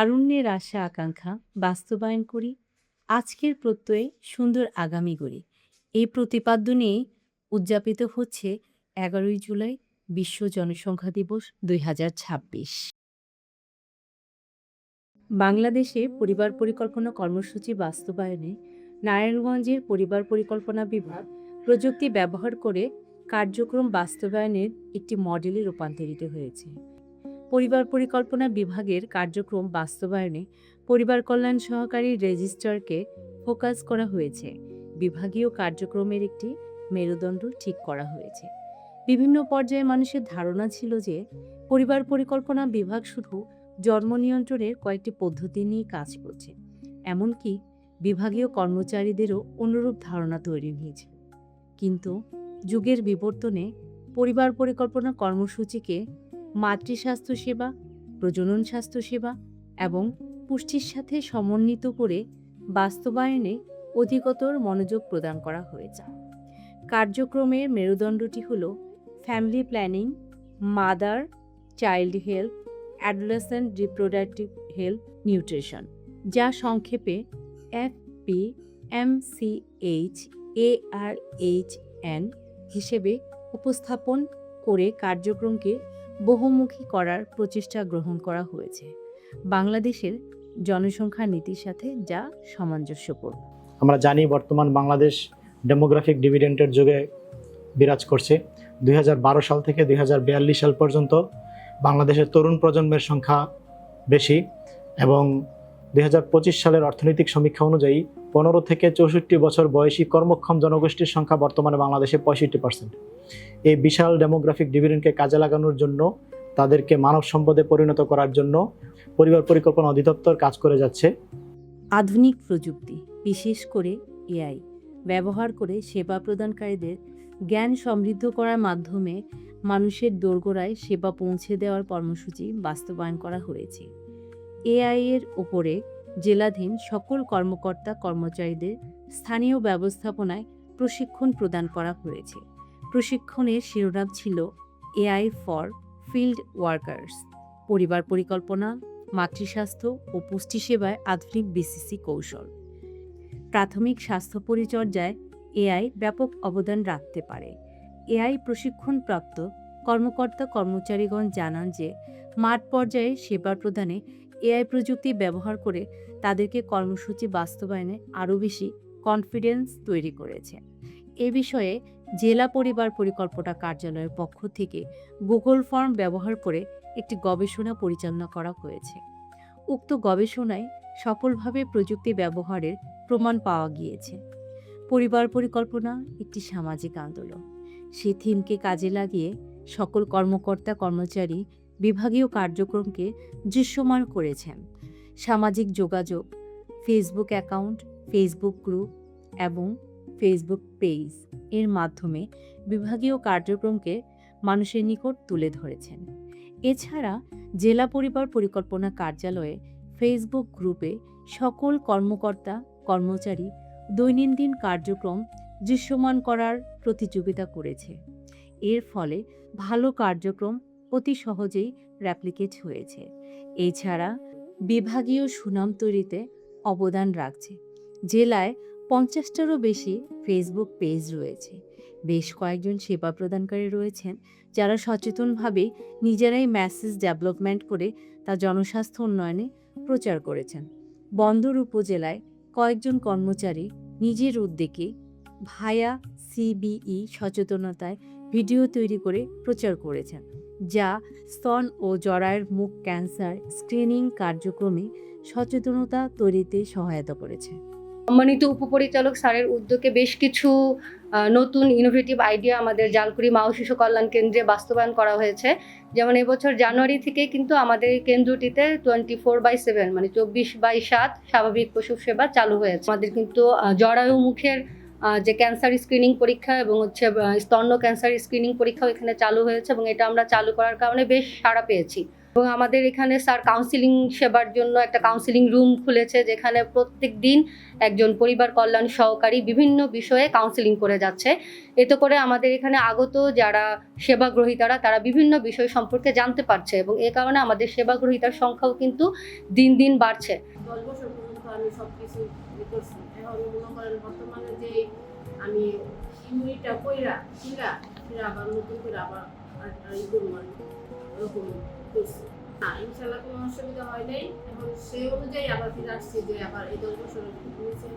তারুণ্যের আশা আকাঙ্ক্ষা বাস্তবায়ন করি, আজকের প্রত্যয়ে সুন্দর আগামী গড়ি। এই প্রতিপাদ্য নিয়ে উদযাপিত হচ্ছে ১১ই জুলাই বিশ্ব জনসংখ্যা দিবস ২০২৬। বাংলাদেশে পরিবার পরিকল্পনা কর্মসূচি বাস্তবায়নে নারায়ণগঞ্জের পরিবার পরিকল্পনা বিভাগ প্রযুক্তি ব্যবহার করে কার্যক্রম বাস্তবায়নের একটি মডেলে রূপান্তরিত হয়েছে। পরিবার পরিকল্পনা বিভাগের কার্যক্রম বাস্তবায়নে পরিবার কল্যাণ সহকারী রেজিস্ট্রারকে ফোকাস করা হয়েছে। বিভাগীয় কার্যক্রমের একটি মেরুদণ্ড ঠিক করা হয়েছে। বিভিন্ন পর্যায়ে মানুষের ধারণা ছিল যে পরিবার পরিকল্পনা বিভাগ শুধু জন্ম নিয়ন্ত্রণের কয়েকটি পদ্ধতি নিয়ে কাজ করছে। এমনকি বিভাগীয় কর্মচারীদেরও অনুরূপ ধারণা তৈরি হয়েছে। কিন্তু যুগের বিবর্তনে পরিবার পরিকল্পনা কর্মসূচিকে মাতৃস্বাস্থ্য সেবা, প্রজনন স্বাস্থ্য সেবা এবং পুষ্টির সাথে সমন্বিত করে বাস্তবায়নে অধিকতর মনোযোগ প্রদান করা হয়েছে। কার্যক্রমের মেরুদণ্ডটি হল family planning, mother child health, adolescent reproductive health, nutrition, যা সংক্ষেপে FPMCHARHN হিসেবে উপস্থাপন করে কার্যক্রমকে বহুমুখী করার প্রচেষ্টা গ্রহণ করা হয়েছে বাংলাদেশের জনসংখ্যা নীতির সাথে, যা সামঞ্জস্যপূর্ণ। আমরা জানি বর্তমান বাংলাদেশ ডেমোগ্রাফিক ডিভিডেন্ডের যুগে বিরাজ করছে। 2012 সাল থেকে 2042 সাল পর্যন্ত বাংলাদেশের তরুণ প্রজন্মের সংখ্যা বেশি এবং 2025 সালের অর্থনৈতিক সমীক্ষা অনুযায়ী 15 থেকে 64 বছর বয়সী কর্মক্ষম জনগোষ্ঠীর সংখ্যা বর্তমানে বাংলাদেশে 65%। এই বিশাল ডেমোগ্রাফিক ডিভিডেন্ডকে কাজে লাগানোর জন্য, তাদেরকে মানব সম্পদে পরিণত করার জন্য পরিবার পরিকল্পনা অধিদপ্তর কাজ করে যাচ্ছে। আধুনিক প্রযুক্তি, বিশেষ করে এআই ব্যবহার করে সেবা প্রদানকারীদের জ্ঞান সমৃদ্ধ করার মাধ্যমে মানুষের দোরগোড়ায় সেবা পৌঁছে দেওয়ার কর্মসূচি বাস্তবায়ন করা হয়েছে। এআই এর ওপরে জেলাধীন সকল কর্মকর্তা কর্মচারীদের স্থানীয় ব্যবস্থাপনায় প্রশিক্ষণ প্রদান করা হয়েছে। প্রশিক্ষণের শিরোনাম ছিল এআই ফর ফিল্ড ওয়ার্কার্স, পরিবার পরিকল্পনা, মাতৃস্বাস্থ্য ও পুষ্টি সেবায় আধুনিক বিসিসি কৌশল। প্রাথমিক স্বাস্থ্য পরিচর্যায় এআই ব্যাপক অবদান রাখতে পারে। এআই প্রশিক্ষণপ্রাপ্ত কর্মকর্তা কর্মচারীগণ জানান যে মাঠ পর্যায়ে সেবা প্রদানে এআই প্রযুক্তি ব্যবহার করে তাদেরকে কর্মসূচি বাস্তবায়নে আরও বেশি কনফিডেন্স তৈরি করেছে। এ বিষয়ে জেলা পরিবার পরিকল্পনা কার্যালয়ের পক্ষ থেকে গুগল ফর্ম ব্যবহার করে একটি গবেষণা পরিচালনা করা হয়েছে। উক্ত গবেষণায় সফলভাবে প্রযুক্তি ব্যবহারের প্রমাণ পাওয়া গিয়েছে। পরিবার পরিকল্পনা একটি সামাজিক আন্দোলন। সেই থিমকে কাজে লাগিয়ে সকল কর্মকর্তা কর্মচারী বিভাগীয় কার্যক্রমকে দৃশ্যমান করেছেন। সামাজিক যোগাযোগ, ফেসবুক অ্যাকাউন্ট, ফেসবুক গ্রুপ এবং ফেসবুক পেজ এর মাধ্যমে বিভাগীয় কার্যক্রমকে মানুষের নিকট তুলে ধরেছেন। এছাড়া জেলা পরিবার পরিকল্পনা কার্যালয়ে ফেসবুক গ্রুপে সকল কর্মকর্তা কর্মচারী দৈনন্দিন কার্যক্রম দৃশ্যমান করার প্রতিযোগিতা করেছে। এর ফলে ভালো কার্যক্রম অতি সহজেই রেপ্লিকেট হয়েছে। এছাড়া বিভাগীয় সুনাম তৈরিতে অবদান রাখছে। জেলায় 50টারও বেশি ফেসবুক পেজ রয়েছে। বেশ কয়েকজন সেবা প্রদানকারী রয়েছেন যারা সচেতনভাবে নিজেরাই মেসেজ ডেভেলপমেন্ট করে তা জনস্বাস্থ্য উন্নয়নে প্রচার করেছেন। বন্দর উপজেলায় কয়েকজন কর্মচারী নিজের উদ্যোগে ভায়া সিবিই সচেতনতায় ভিডিও তৈরি করে প্রচার করেছেন, যা স্তন ও জরায়ুর মুখ ক্যান্সার স্ক্রিনিং কার্যক্রমে সচেতনতা তৈরিতে সহায়তা করেছে। সম্মানিত উপপরিচালক স্যারের উদ্যোগে বেশ কিছু নতুন ইনোভেটিভ আইডিয়া আমাদের জালকুড়ি মা ও শিশু কল্যাণ কেন্দ্রে বাস্তবায়ন করা হয়েছে। যেমন এবছর জানুয়ারি থেকে কিন্তু আমাদের কেন্দ্রটিতে 24/7 মানে 24/7 স্বাভাবিক প্রসব সেবা চালু হয়েছে। আমাদের কিন্তু জরায়ু মুখের যে ক্যান্সার স্ক্রিনিং পরীক্ষা এবং স্তন্য ক্যান্সার স্ক্রিনিং পরীক্ষাও এখানে চালু হয়েছে এবং এটা আমরা চালু করার কারণে বেশ সাড়া পেয়েছি। এবং আমাদের এখানে স্যার কাউন্সিলিং সেবার জন্য একটা কাউন্সিলিং রুম খুলেছে, যেখানে প্রত্যেক দিন একজন পরিবার কল্যাণ সহকারী বিভিন্ন বিষয়ে কাউন্সিলিং করে যাচ্ছে। এতে করে আমাদের এখানে আগত যারা সেবা গ্রহীতারা তারা বিভিন্ন বিষয় সম্পর্কে জানতে পারছে, এবং এ কারণে আমাদের সেবা গ্রহীতার সংখ্যাও কিন্তু দিন দিন বাড়ছে। 10 বছর পর্যন্ত আমি সবকিছু করছি। এখন মনে করেন বর্তমানে যে আমি ইউনিটটা কইরা ফিরা আবার নতুন করে আবার ই করবো আর কি, এরকম করছি। না, ইনশাল্লাহ কোনো অসুবিধা হয় নাই। এখন সেই অনুযায়ী আবার ফিরে আসছি যে আবার এই 10 বছরের নিচে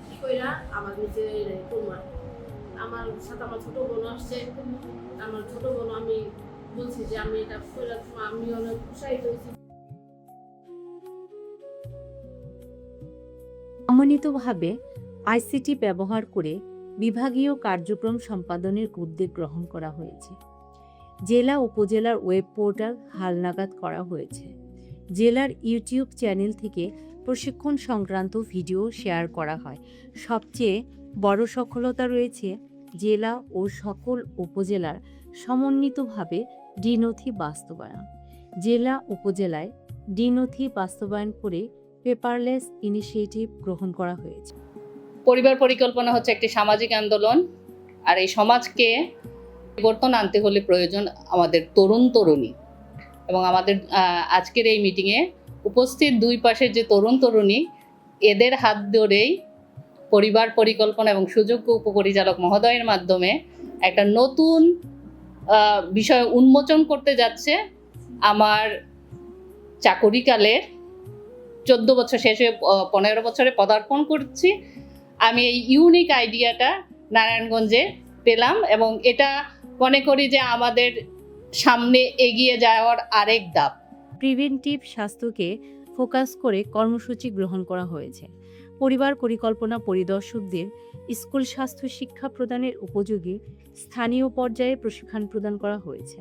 কি কইরা আবার নিচে করবো আর কি। আমার সাথে আমার ছোট বোন আসছে। আমার ছোট বোন আমি বলছি যে আমি এটা কইরা, আমি অনেক উৎসাহিত হয়েছি। সমন্বিতভাবে আইসিটি ব্যবহার করে বিভাগীয় কার্যক্রম সম্পাদনের উদ্যোগ গ্রহণ করা হয়েছে। জেলা উপজেলার ওয়েব পোর্টাল হালনাগাদ করা হয়েছে। জেলার ইউটিউব চ্যানেল থেকে প্রশিক্ষণ সংক্রান্ত ভিডিও শেয়ার করা হয়। সবচেয়ে বড় সফলতা রয়েছে জেলা ও সকল উপজেলার সমন্বিতভাবে ডিনথি বাস্তবায়ন। জেলা উপজেলায় ডিনথি বাস্তবায়ন করে পেপারলেস ইনিশিয়েটিভ গ্রহণ করা হয়েছে। পরিবার পরিকল্পনা হচ্ছে একটি সামাজিক আন্দোলন, আর এই সমাজকে পরিবর্তন আনতে হলে প্রয়োজন আমাদের তরুণ তরুণী। এবং আমাদের আজকের এই মিটিংয়ে উপস্থিত দুই পাশের যে তরুণ তরুণী, এদের হাত ধরেই পরিবার পরিকল্পনা এবং সুযোগ্য উপপরিচালক মহোদয়ের মাধ্যমে একটা নতুন বিষয় উন্মোচন করতে যাচ্ছে। আমার চাকুরিকালের 14 বছর শেষ হয়ে 15 বছরে পদার্পণ করছি, আমি এই ইউনিক আইডিয়াটা নারায়ণগঞ্জে পেলাম, এবং এটা মনে করি যে আমাদের সামনে এগিয়ে যাওয়ার আরেক ধাপ। প্রিভেন্টিভ স্বাস্থ্যকে ফোকাস করে কর্মসূচি গ্রহণ করা হয়েছে। পরিবার পরিকল্পনা পরিদর্শকদের স্কুল স্বাস্থ্য শিক্ষা প্রদানের উপযোগী স্থানীয় পর্যায়ে প্রশিক্ষণ প্রদান করা হয়েছে।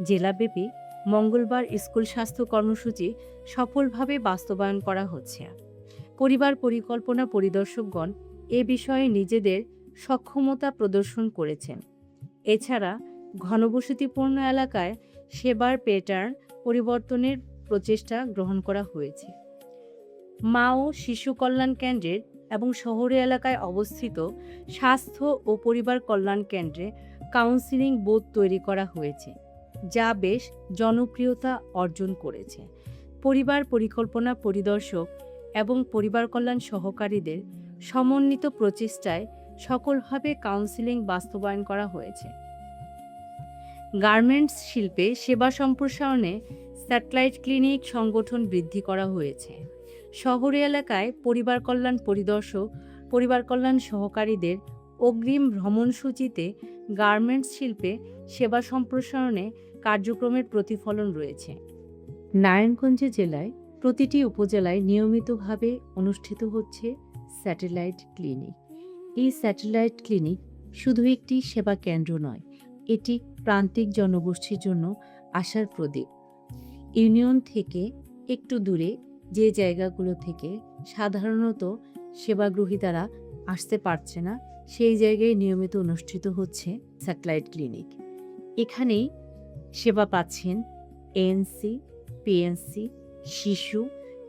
জেলাব্যাপী মঙ্গলবার স্কুল স্বাস্থ্য কর্মসূচি সফলভাবে বাস্তবায়ন করা হচ্ছে। পরিবার পরিকল্পনা পরিদর্শকগণ এ বিষয়ে নিজেদের সক্ষমতা প্রদর্শন করেছেন। এছাড়া ঘনবসতিপূর্ণ এলাকায় সেবার প্যাটার্ন পরিবর্তনের প্রচেষ্টা গ্রহণ করা হয়েছে। মা ও শিশু কল্যাণ কেন্দ্রের এবং শহরে এলাকায় অবস্থিত স্বাস্থ্য ও পরিবার কল্যাণ কেন্দ্রে কাউন্সিলিং বোর্ড তৈরি করা হয়েছে, যা বেশ জনপ্রিয়তা অর্জন করেছে। পরিবার পরিকল্পনা পরিদর্শক এবং পরিবার কল্যাণ সহকারীদের সমন্বিত প্রচেষ্টায় সফলভাবে কাউন্সিলিং বাস্তবায়ন করা হয়েছে। গার্মেন্টস শিল্পে সেবা সম্প্রসারণে স্যাটেলাইট ক্লিনিক সংগঠন বৃদ্ধি করা হয়েছে। শহরে এলাকায় পরিবার কল্যাণ পরিদর্শক, পরিবার কল্যাণ সহকারীদের অগ্রিম ভ্রমণসূচিতে গার্মেন্টস শিল্পে সেবা সম্প্রসারণে কার্যক্রমের প্রতিফলন রয়েছে। নারায়ণগঞ্জ জেলায় প্রতিটি উপজেলায় নিয়মিতভাবে অনুষ্ঠিত হচ্ছে স্যাটেলাইট ক্লিনিক। এই স্যাটেলাইট ক্লিনিক শুধু একটি সেবা কেন্দ্র নয়, এটি প্রান্তিক জনগোষ্ঠীর জন্য আশার প্রদীপ। ইউনিয়ন থেকে একটু দূরে যে জায়গাগুলো থেকে সাধারণত সেবা গ্রহীতারা আসতে পারছে না, সেই জায়গায় নিয়মিত অনুষ্ঠিত হচ্ছে স্যাটেলাইট ক্লিনিক। এখানেই সেবা পাচ্ছেন এএনসি, পিএনসি, শিশু,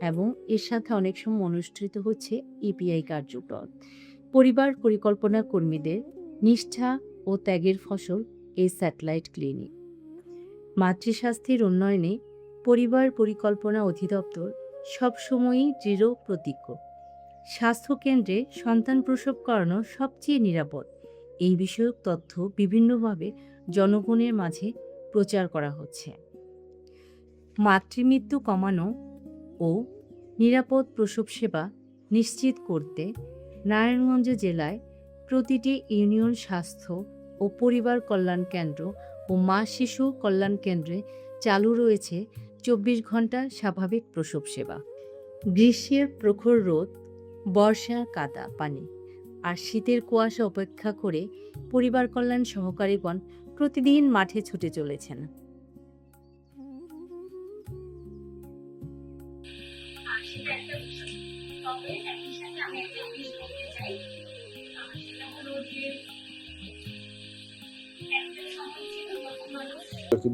এবং এর সাথে অনেক সময় অনুষ্ঠিত হচ্ছে ইপিআই কার্যক্রম। পরিবার পরিকল্পনা কর্মীদের নিষ্ঠা ও ত্যাগের ফসল এই স্যাটেলাইট ক্লিনিক। মাতৃস্বাস্থ্যের উন্নয়নে পরিবার পরিকল্পনা অধিদপ্তর সবসময়ই দৃঢ় প্রতিজ্ঞ। স্বাস্থ্যকেন্দ্রে সন্তান প্রসব করানো সবচেয়ে নিরাপদ, এই বিষয়ক তথ্য বিভিন্নভাবে জনগণের মাঝে প্রচার করা হচ্ছে। মাতৃমৃত্যু কমানো ও নিরাপদ প্রসব সেবা নিশ্চিত করতে নারায়ণগঞ্জ জেলায় প্রতিটি ইউনিয়ন স্বাস্থ্য ও পরিবার কল্যাণ কেন্দ্র ও মা শিশু কল্যাণ কেন্দ্রে চালু রয়েছে 24 ঘন্টা স্বাভাবিক প্রসব সেবা। গ্রীষ্মের প্রখর রোদ, বর্ষার কাদা পানি আর শীতের কুয়াশা উপেক্ষা করে পরিবার কল্যাণ সহকারীগণ প্রতিদিন মাঠে ছুটে চলেছেন।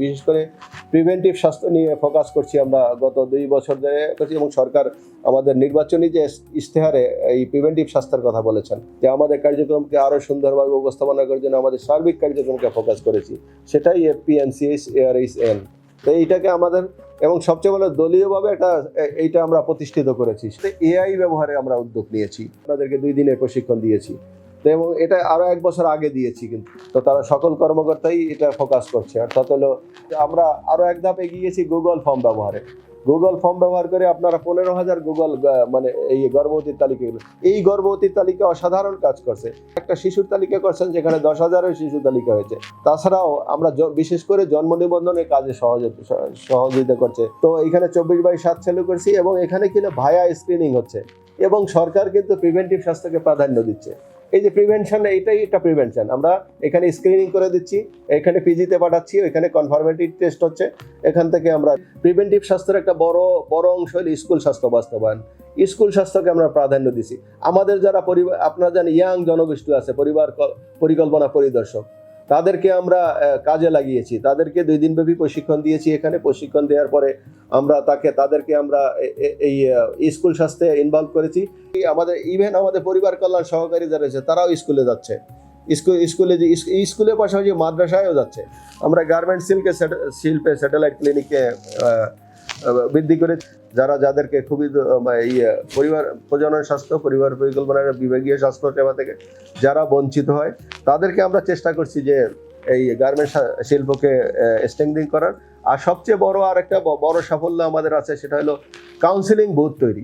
বিশেষ করে প্রিভেন্টিভ স্বাস্থ্য নিয়ে ফোকাস করছি আমরা গত 2 বছর ধরে করছি, এবং সরকার আমাদের নির্বাচনী যে ইশতেহারে এই প্রিভেন্টিভ স্বাস্থ্যের কথা বলেছেন যে আমাদের কার্যক্রমকে আরও সুন্দরভাবে উপস্থাপনা করার জন্য আমাদের সার্বিক কার্যক্রমকে ফোকাস করেছি, সেটাই FPNCH ARHN। তো এইটাকে আমাদের এবং সবচেয়ে বড় দলীয়ভাবে এইটা আমরা প্রতিষ্ঠিত করেছি। AI ব্যবহারে আমরা উদ্যোগ নিয়েছি, আপনাদেরকে 2 দিনের প্রশিক্ষণ দিয়েছি, তো এবং এটা আরও 1 বছর আগে দিয়েছি, কিন্তু তো তারা সকল কর্মকর্তাই এটা ফোকাস করছে। অর্থাৎ হলো আমরা আরও এক ধাপ এগিয়ে গেছি গুগল ফর্ম ব্যবহারে। গুগল ফর্ম ব্যবহার করে আপনারা 15,000 গুগল মানে এই গর্ভবতীর তালিকাগুলো, এই গর্ভবতীর তালিকা অসাধারণ কাজ করছে। একটা শিশুর তালিকা করছেন যেখানে 10,000-এর শিশু তালিকা হয়েছে। তাছাড়াও আমরা বিশেষ করে জন্ম নিবন্ধনের কাজে সহযোগিতা করছে। তো এখানে 24/7 চালু করছি, এবং এখানে কিনা ভায়া স্ক্রিনিং হচ্ছে, এবং সরকার কিন্তু প্রিভেন্টিভ স্বাস্থ্যকে প্রাধান্য দিচ্ছে। এই যে প্রিভেনশন, এইটাই একটা প্রিভেনশন। আমরা এখানে স্ক্রিনিং করে দিচ্ছি, এখানে পিজিতে পাঠাচ্ছি, ওইখানে কনফার্মেটিভ টেস্ট হচ্ছে, এখান থেকে আমরা প্রিভেন্টিভ স্বাস্থ্যের একটা বড় অংশ হলো স্কুল স্বাস্থ্য বাস্তবায়ন। স্কুল স্বাস্থ্যকে আমরা প্রাধান্য দিছি। আমাদের যারা আপনারা জানেন ইয়াং জনগোষ্ঠী আছে, পরিবার পরিকল্পনা পরিদর্শক, তাদেরকে আমরা কাজে লাগিয়েছি, তাদেরকে 2 দিনব্যাপী প্রশিক্ষণ দিয়েছি। এখানে প্রশিক্ষণ দেওয়ার পরে আমরা তাদেরকে আমরা এই স্কুল স্বাস্থ্যে ইনভলভ করেছি। আমাদের পরিবার কল্যাণ সহকারী যারা রয়েছে তারাও স্কুলে যাচ্ছে, স্কুলের পাশাপাশি মাদ্রাসায়ও যাচ্ছে। আমরা গার্মেন্টস শিল্পে স্যাটেলাইট ক্লিনিকে বৃদ্ধি করে যাদেরকে খুবই পরিবার প্রজনন স্বাস্থ্য পরিবার পরিকল্পনার বিভাগীয় স্বাস্থ্য সেবা থেকে যারা বঞ্চিত হয়, তাদেরকে আমরা চেষ্টা করছি যে এই গার্মেন্টস শিল্পকে স্ট্রেংথেনিং করার। আর সবচেয়ে আরেকটা বড় সাফল্য আমাদের আছে, সেটা হলো কাউন্সিলিং বুথ তৈরি।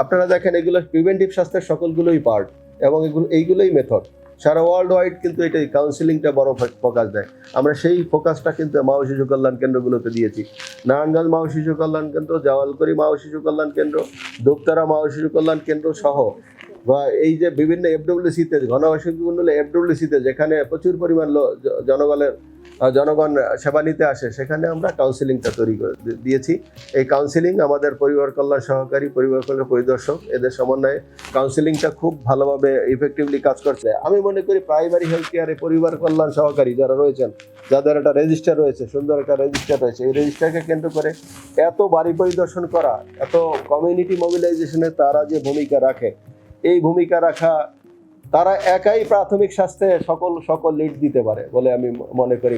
আপনারা দেখেন এগুলো প্রিভেন্টিভ স্বাস্থ্যের সকলগুলোই পার্ট, এবং এইগুলোই মেথড। সারা ওয়ার্ল্ড ওয়াইড কিন্তু এটা কাউন্সিলিংটা বড় ফোকাস দেয়। আমরা সেই ফোকাসটা কিন্তু মা ও শিশু কল্যাণ কেন্দ্রগুলোতে দিয়েছি। নারায়ণগঞ্জ মা ও শিশু কল্যাণ কেন্দ্র, জাওয়ালকড়ি মা ও শিশু কল্যাণ কেন্দ্র, দুপতারা মা ও শিশু কল্যাণ কেন্দ্র সহ, বা এই যে বিভিন্ন FWCতে, ঘনবসতি মণ্ডলে FWCতে যেখানে প্রচুর পরিমাণ জনগণ সেবা নিতে আসে, সেখানে আমরা কাউন্সিলিংটা তৈরি করে দিয়েছি। এই কাউন্সিলিং আমাদের পরিবার কল্যাণ সহকারী, পরিবার কল্যাণ পরিদর্শক, এদের সমন্বয়ে কাউন্সিলিংটা খুব ভালোভাবে ইফেক্টিভলি কাজ করছে। আমি মনে করি প্রাইমারি হেলথ কেয়ারে পরিবার কল্যাণ সহকারী যারা রয়েছেন, যাদের একটা রেজিস্টার রয়েছে, সুন্দর একটা রেজিস্টার রয়েছে, এই রেজিস্টারকে কেন্দ্র করে এত বাড়ি পরিদর্শন করা, এত কমিউনিটি মোবিলাইজেশনে তারা যে ভূমিকা রাখে, এই ভূমিকা রাখা তারা একাই প্রাথমিক স্বাস্থ্যে সকল লিড দিতে পারে বলে আমি মনে করি।